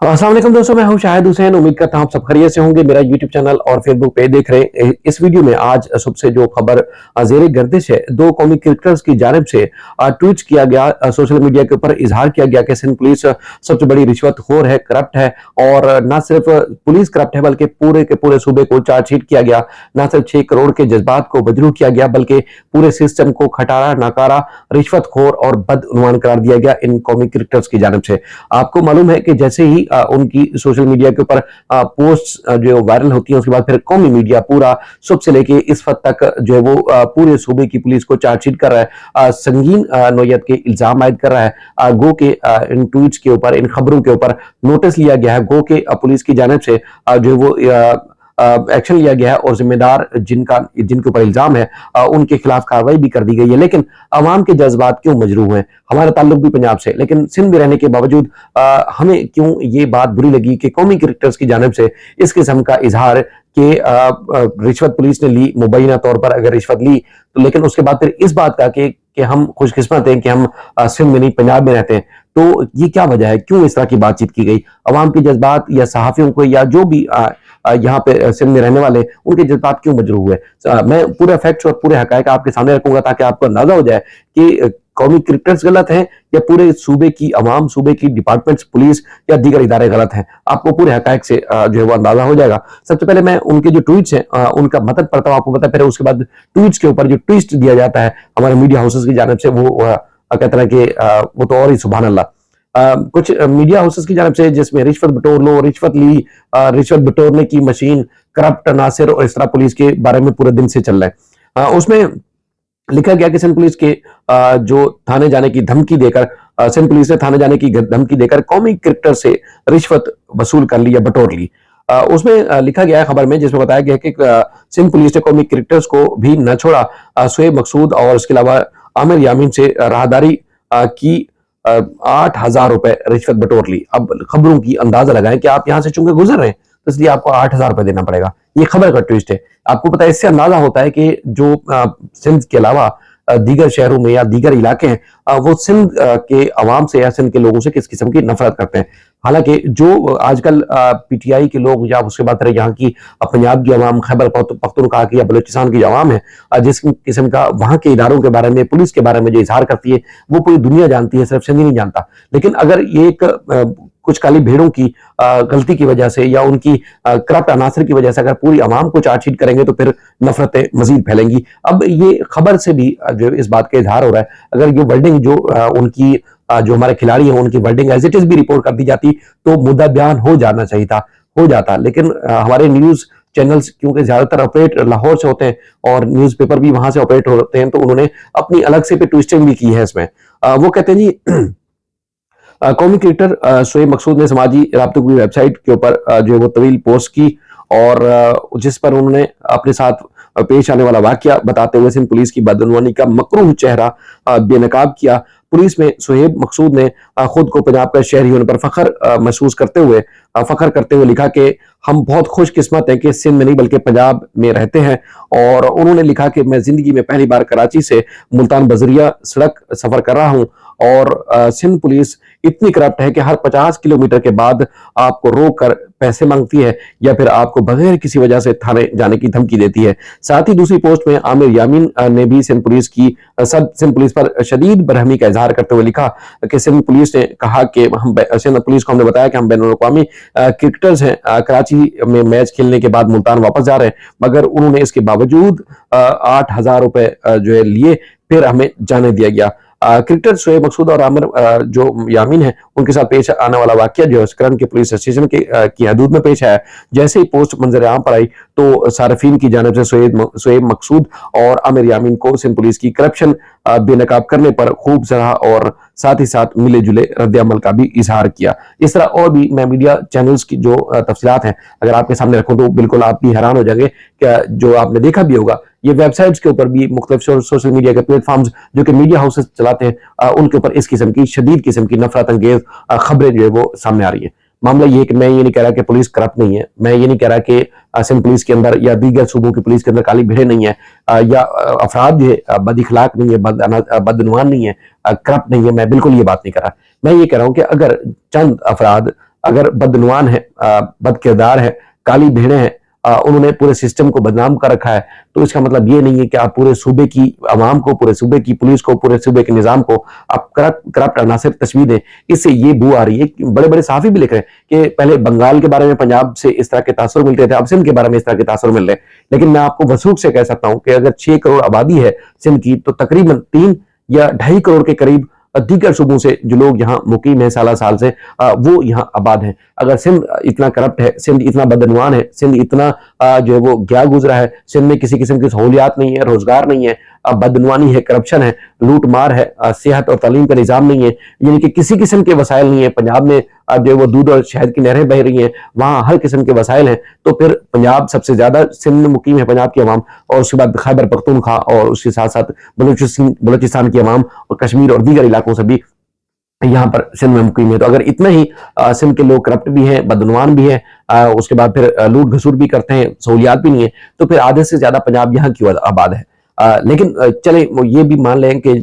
अस्सलाम वालेकुम दोस्तों, मैं हूं शाहिद हुसैन। उम्मीद करता हूं आप सब खैरियत से होंगे। मेरा यूट्यूब चैनल और फेसबुक पेज देख रहे हैं। इस वीडियो में आज सबसे जो खबर जेर गर्दिश है, दो कौमी क्रिकेटर्स की जानिब से ट्वीट किया गया, सोशल मीडिया के ऊपर इजहार किया गया कि सिंध पुलिस सबसे बड़ी रिश्वतखोर है, करप्ट है। और न सिर्फ पुलिस करप्ट है बल्कि पूरे के पूरे सूबे को चार्जशीट किया गया। न सिर्फ 6 करोड़ के जज्बात को बदलू किया गया बल्कि पूरे सिस्टम को खटारा, नाकारा, रिश्वतखोर और बदउनवान करार दिया गया इन कौमी क्रिकेटर्स की जानिब से। आपको मालूम है कि जैसे ही उनकी सोशल मीडिया के ऊपर पोस्ट जो वायरल होती है, उसके बाद फिर कौमी मीडिया पूरा सुबह से लेके इस वक्त तक जो है वो पूरे सूबे की पुलिस को चार्जशीट कर रहा है, संगीन नौयत के इल्जाम आयद कर रहा है। गो के इन ट्वीट्स के ऊपर, इन खबरों के ऊपर नोटिस लिया गया है। गो के पुलिस की जानिब से जो है वो एक्शन लिया गया है और जिम्मेदार जिनके ऊपर इल्जाम है उनके खिलाफ कार्रवाई भी कर दी गई है। लेकिन अवाम के जज्बात क्यों मजरूह हैं? हमारा ताल्लुक भी पंजाब से, लेकिन सिंध में रहने के बावजूद हमें क्यों ये बात बुरी लगी कि कौमी क्रिकेटर्स की जानिब से इस किस्म का इजहार कि रिश्वत पुलिस ने ली, मुबैना तौर पर अगर रिश्वत ली तो, लेकिन उसके बाद फिर इस बात का कि हम खुशकिस्मत हैं कि हम सिंध में नहीं पंजाब में रहते हैं। तो ये क्या वजह है, क्यों इस तरह की बातचीत की गई? अवाम के जज्बात या सहाफियों को या जो भी यहाँ पे सिंध में रहने वाले उनके जज्बात क्यों मजरूह हुए? मैं पूरे फैक्ट्स और पूरे हकायक आपके सामने रखूंगा ताकि आपको अंदाजा हो जाए कि कौमी क्रिकेटर्स गलत हैं या पूरे सूबे की अवाम, सूबे की डिपार्टमेंट्स, पुलिस या दीगर इदारे गलत हैं। आपको पूरे हकायक से जो है वो अंदाजा हो जाएगा। सबसे पहले मैं उनके जो ट्वीट्स हैं उनका मतलब पढ़ता हूँ, आपको पता है। फिर उसके बाद ट्वीट्स के ऊपर जो ट्विस्ट दिया जाता है हमारे मीडिया हाउसेस की जानिब से, वो कहते हैं कि वो तो और ही सुभान अल्लाह। कुछ मीडिया हाउसेस की जानिब से जिसमें रिश्वत बटोर लो, रिश्वत ली, रिश्वत बटोरने की मशीन, करप्ट नासिर और इस तरह पुलिस के बारे में पूरे दिन से चल रहा है। उसमें लिखा गया कि सिंध पुलिस के जो थाने जाने की धमकी देकर, सिंध पुलिस ने थाने जाने की धमकी देकर कौमी क्रिकेटर से रिश्वत वसूल कर ली या बटोर ली। उसमें लिखा गया है खबर में, जिसमें बताया गया कि सिंध पुलिस ने कौमी क्रिकेटर्स को भी न छोड़ा। शोएब मकसूद और इसके अलावा आमिर यामीन से राहदारी की 8,000 रुपए रिश्वत बटोर ली। अब खबरों की अंदाजा लगाएं कि आप यहां से चूंकि गुजर रहे हैं तो इसलिए आपको 8,000 रुपए देना पड़ेगा। ये खबर का ट्विस्ट है। आपको पता है, इससे अंदाजा होता है कि जो सिंध के अलावा दीगर शहरों में या दीगर इलाके हैं वो सिंध के अवाम से या सिंध के लोगों से किस किस्म की नफरत करते हैं। हालांकि जो आजकल पीटीआई के लोग या उसके बाद यहाँ की पंजाब की अवाम, खैबर पख्तूनख्वा की या बलूचिस्तान की अवाम है, जिस किस्म का वहां के इदारों के बारे में, पुलिस के बारे में जो इजहार करती है वो पूरी दुनिया जानती है, सिर्फ सिंध ही नहीं जानता। लेकिन अगर ये एक कुछ काली भेड़ों की गलती की वजह से या उनकी करप्ट अनासर की वजह से अगर पूरी अवाम को चार्जशीट करेंगे तो फिर नफरतें मजीद फैलेंगी। अब ये खबर से भी जो इस बात का इजहार हो रहा है, अगर ये वर्डिंग जो उनकी जो हमारे खिलाड़ी हैं उनकी वर्डिंग एज इट इज भी रिपोर्ट कर दी जाती तो मुद्दा बयान हो जाना चाहिए था, हो जाता। लेकिन हमारे न्यूज चैनल्स क्योंकि ज्यादातर ऑपरेट लाहौर से होते हैं और न्यूज़पेपर भी वहां से ऑपरेट होते हैं, तो उन्होंने अपनी अलग से पे ट्विस्टिंग भी की है इसमें। वो कहते हैं जी कौमी क्रिकेटर शोएब मकसूद ने समाजी राब्तों की वेबसाइट के ऊपर जो है वो तवील पोस्ट की और जिस पर उन्होंने अपने साथ पेश आने वाला वाकया बताते हुए सिंध पुलिस की बदनवानी का मकरूह चेहरा बेनकाब किया। पुलिस में शोएब मकसूद ने खुद को पंजाब का शहरी होने पर फख्र महसूस करते हुए लिखा कि हम बहुत खुशकिस्मत हैं कि सिंध में नहीं बल्कि पंजाब में रहते हैं। और उन्होंने लिखा कि मैं जिंदगी में पहली बार कराची से मुल्तान बजरिया सड़क सफर कर रहा हूं और सिंध पुलिस इतनी करप्ट है कि हर 50 किलोमीटर के बाद आपको रोक कर पैसे मांगती है या फिर आपको बगैर किसी वजह से थाने जाने की धमकी देती है। साथ ही दूसरी पोस्ट में आमिर यामीन ने भी सिंध पुलिस पर शदीद बरहमी का इजहार करते हुए लिखा कि सिंध पुलिस ने कहा कि सिंध पुलिस को हमने बताया कि हम बैनुल-अक़वामी क्रिकेटर्स हैं, कराची में मैच खेलने के बाद मुल्तान वापस जा रहे हैं, मगर उन्होंने इसके बावजूद 8,000 रुपए जो है लिए, फिर हमें जाने दिया गया। क्रिकेटर शोएब मकसूद और आमिर जो यामीन है उनके साथ पेश आने वाला वाकया जो है करन के पुलिस स्टेशन की हदूद में पेश आया। जैसे ही पोस्ट मंजर आम पर आई तो सार्फिन की जानिब से शोएब मकसूद और आमिर यामीन को सिंध पुलिस की करप्शन बेनकाब करने पर खूब सराहा और साथ ही साथ मिले जुले रद्द अमल का भी इजहार किया। इस तरह और भी मैं मीडिया चैनल्स की जो तफसीलात हैं अगर आपके सामने रखूं तो बिल्कुल आप भी हैरान हो जाएंगे क्या जो आपने देखा भी होगा। ये वेबसाइट्स के ऊपर भी मुख्तलिफ सोशल मीडिया के प्लेटफॉर्म्स जो कि मीडिया हाउसेस चलाते हैं उनके ऊपर इस किस्म की शदीद किस्म की नफरत अंगेज खबरें जो है वो सामने आ रही है। मामला ये है कि मैं ये नहीं कह रहा कि पुलिस करप्ट नहीं है, मैं ये नहीं कह रहा कि सिंध पुलिस के अंदर या दीगर सूबों की पुलिस के अंदर काली भेड़े नहीं है या अफराद जो है बदइखलाक नहीं है, बदनुमान नहीं है, करप्ट नहीं है। मैं बिल्कुल ये बात नहीं कर रहा। मैं ये कह रहा हूं कि अगर चंद अफराद अगर बदनुमान है, बद किरदार है, काली भेड़ें हैं, उन्होंने पूरे सिस्टम को बदनाम कर रखा है, तो इसका मतलब ये नहीं है कि आप पूरे सूबे की आवाम को, पूरे सूबे की पुलिस को, पूरे सूबे के निजाम को आप करप्ट अनासिर तशबीह दें। इससे ये बू आ रही है। बड़े बड़े सहाफी भी लिख रहे हैं कि पहले बंगाल के बारे में पंजाब से इस तरह के तासुर मिलते थे, अब सिंध के बारे में इस तरह के तासुर मिल रहे हैं। लेकिन मैं आपको वसूख से कह सकता हूं कि अगर 6 करोड़ आबादी है सिंध की, तो तकरीबन 3 या 2.5 करोड़ के करीब दीगर सूबों से जो लोग यहाँ मुकीम है साल साल से, वो यहाँ आबाद हैं। अगर सिंध इतना करप्ट है, सिंध इतना बदनवान है, सिंध इतना जो है वो गया गुजरा है, सिंध में किसी किस्म की सहूलियात नहीं है, रोजगार नहीं है, बदनवानी है, करप्शन है, लूट मार है, सेहत और तालीम का निजाम नहीं है, यानी कि किसी किस्म के वसाइल नहीं है। पंजाब में जो है वो दूध और शहद की नहरें बह रही हैं, वहां हर किस्म के वसाइल हैं। तो फिर पंजाब सबसे ज्यादा, सिंध में मुकीम है पंजाब की अवाम, और उसके बाद खैबर पख्तूनख्वा और उसके साथ साथ बलूचिस्तान की अवाम और कश्मीर और दीगर इलाकों से भी यहाँ पर सिंध में मुकीम है। तो अगर इतना ही सिंध के लोग करप्ट भी हैं, बदनवान भी हैं, उसके बाद फिर लूट घसूट भी करते हैं, सहूलियात भी नहीं है, तो फिर आधे से ज्यादा पंजाब यहाँ क्यों आबाद है। लेकिन चले ये भी मान लें कि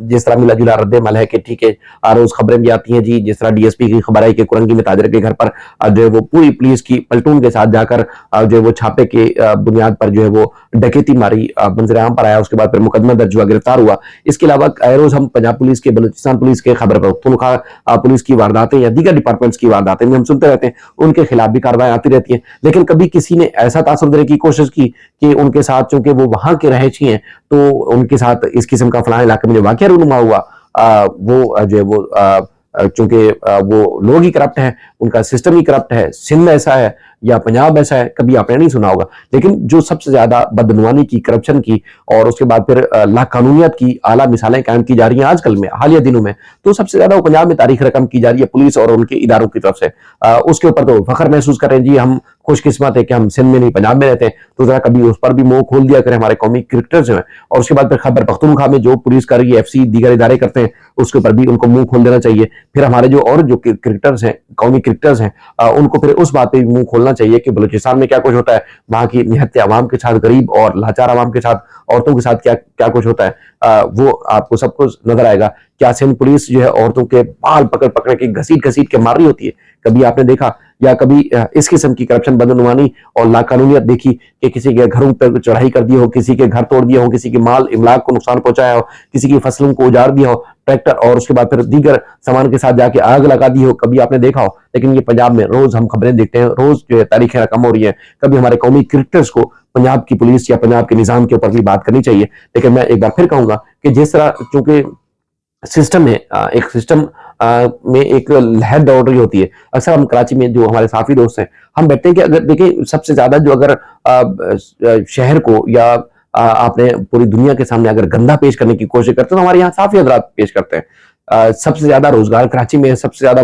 जिस तरह मिला जुला रद्द-ए-अमल है कि ठीक है, रोज खबरें भी आती हैं जी, जिस तरह डीएसपी की खबर आई कि कुरंगी में ताजर के घर पर जो है वो पूरी पुलिस की पलटून के साथ जाकर जो है वो छापे के बुनियाद पर जो है वो डकैती मारी, मंजर-ए-आम पर आया, उसके बाद फिर मुकदमा दर्ज हुआ, गिरफ्तार हुआ। इसके अलावा रोज हम पंजाब पुलिस के, बलूचिस्तान पुलिस के, खैबर पख्तूनख्वा पुलिस की वारदातें या दीगर डिपार्टमेंट्स की वारदातें हम सुनते रहते हैं, उनके खिलाफ भी कार्रवाई आती रहती है। लेकिन कभी किसी ने ऐसा तासुर देने की कोशिश की कि उनके साथ, चूंकि वो वहां के रहायशी हैं, तो उनके साथ इस किस्म का फलाने इलाके में जो वाकया रूनुमा हुआ, वो जो है वो चूंकि वो लोग ही करप्ट हैं, उनका सिस्टम ही करप्ट है, सिंध ऐसा है या पंजाब ऐसा है, कभी आपने नहीं सुना होगा। लेकिन जो सबसे ज्यादा बदनवानी की, करप्शन की और उसके बाद फिर लाकानूनियत की आला मिसालें कायम की जा रही हैं आजकल में, हालिया दिनों में, तो सबसे ज्यादा वो पंजाब में तारीख रकम की जा रही है पुलिस और उनके इदारों की तरफ से। उसके ऊपर तो फख्र महसूस कर रहे हैं जी, हम खुशकिस्मत है कि हम सिंध में नहीं पंजाब में रहते हैं। तो जरा कभी उस पर भी मुंह खोल दिया करें हमारे कौमी क्रिकेटर्स हैं। और उसके बाद फिर खैबर पख्तूनख्वा में जो पुलिस कर रही है, एफसी दीगर इदारे करते हैं, उसके ऊपर भी उनको मुंह खोल देना चाहिए। फिर हमारे जो और जो क्रिकेटर्स हैं, कौमी क्रिकेटर्स हैं, उनको फिर उस बात पे भी मुंह खोलना चाहिए कि बलूचिस्तान में क्या कुछ होता है, वहां की निहत्ते आवाम के साथ, गरीब और लाचार आवाम के साथ, औरतों के साथ क्या क्या कुछ होता है। वो आपको सब कुछ नजर आएगा। क्या सिंध पुलिस जो है औरतों के बाल पकड़ पकड़ के घसीट घसीट के मार रही होती है, कभी आपने देखा? या कभी इस किस्म की करप्शन, बदनुमानी और लाकानूनियत देखी कि किसी के घरों पर चढ़ाई कर दी हो, किसी के घर तोड़ दिया हो, किसी के माल इमलाक को नुकसान पहुंचाया हो, किसी की फसलों को उजाड़ दिया हो, ट्रैक्टर और उसके बाद फिर दीगर सामान के साथ जाके आग लगा दी हो, कभी आपने देखा हो? लेकिन ये पंजाब में रोज हम खबरें देखते हैं, रोज जो है तारीखें रकम हो रही है। कभी हमारे कौमी क्रिकेटर्स को पंजाब की पुलिस या पंजाब के निजाम के ऊपर भी बात करनी चाहिए। लेकिन मैं एक बार फिर कहूंगा कि जिस तरह चूंकि सिस्टम है, एक सिस्टम में एक लहर दौड़ रही होती है। अक्सर हम कराची में जो हमारे साथी दोस्त हैं, हम बैठते हैं कि अगर देखें सबसे ज्यादा जो अगर शहर को या आपने पूरी दुनिया के सामने अगर गंदा पेश करने की कोशिश करते हैं, तो हमारे यहाँ साफी हजरात पेश करते हैं। सबसे ज्यादा रोजगार कराची में है, सबसे ज्यादा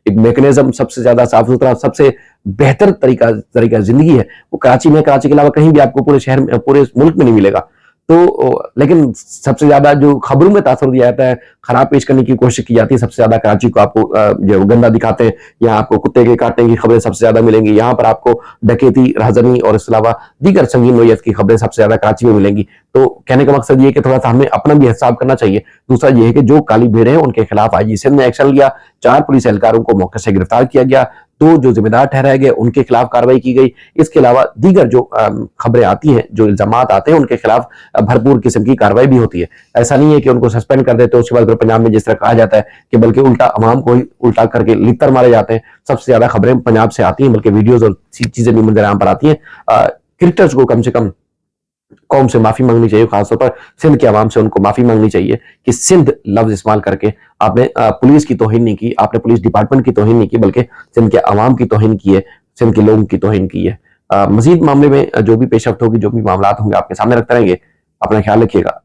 एक मैकेनिज्म, सबसे ज्यादा साफ सुथरा, सबसे बेहतर तरीका जिंदगी है वो कराची में। कराची के अलावा कहीं भी आपको पूरे शहर में, पूरे मुल्क में नहीं मिलेगा। तो लेकिन सबसे ज्यादा जो खबरों में तासुर दिया जाता है, खराब पेश करने की कोशिश की जाती है, सबसे ज्यादा कराची को आपको जो गंदा दिखाते हैं। यहाँ आपको कुत्ते के काटने की खबरें सबसे ज्यादा मिलेंगी, यहाँ पर आपको डकैती, राजनी और इसके अलावा दीगर संगीन नोयत की खबरें सबसे ज्यादा कराची में मिलेंगी। तो कहने का मकसद ये कि थोड़ा सा हमें अपना भी हिसाब करना चाहिए। दूसरा ये है कि जो काली भेड़ें हैं उनके खिलाफ आईजी सिंध ने एक्शन लिया, 4 पुलिस एहलकारों को मौके से गिरफ्तार किया गया, 2 जो जिम्मेदार ठहराए गए उनके खिलाफ कार्रवाई की गई। इसके अलावा दीगर जो खबरें आती हैं, जो इल्जामात आते हैं, उनके खिलाफ भरपूर किस्म की कार्रवाई भी होती है। ऐसा नहीं है कि उनको सस्पेंड कर देते, उसके बाद फिर पंजाब में जिस तरह कहा जाता है कि बल्कि उल्टा अवाम को ही उल्टा करके लित्तर मारे जाते हैं। सबसे ज्यादा खबरें पंजाब से आती हैं, बल्कि वीडियोज और चीजें भी मंजर-ए-आम पर आती हैं। क्रिकेटर्स को कम से कम कौम से माफी मांगनी चाहिए, खासतौर पर सिंध के अवाम से उनको माफी मांगनी चाहिए कि सिंध लफ्ज इस्तेमाल करके आपने पुलिस की तौहीन नहीं की, आपने पुलिस डिपार्टमेंट की तौहीन नहीं की, बल्कि सिंध के अवाम की तौहीन की है, सिंध के लोगों की तौहीन की है। मजीद मामले में जो भी पेशरफ्त होगी, जो भी मामला होंगे, आपके सामने रखते रहेंगे। अपना ख्याल रखिएगा।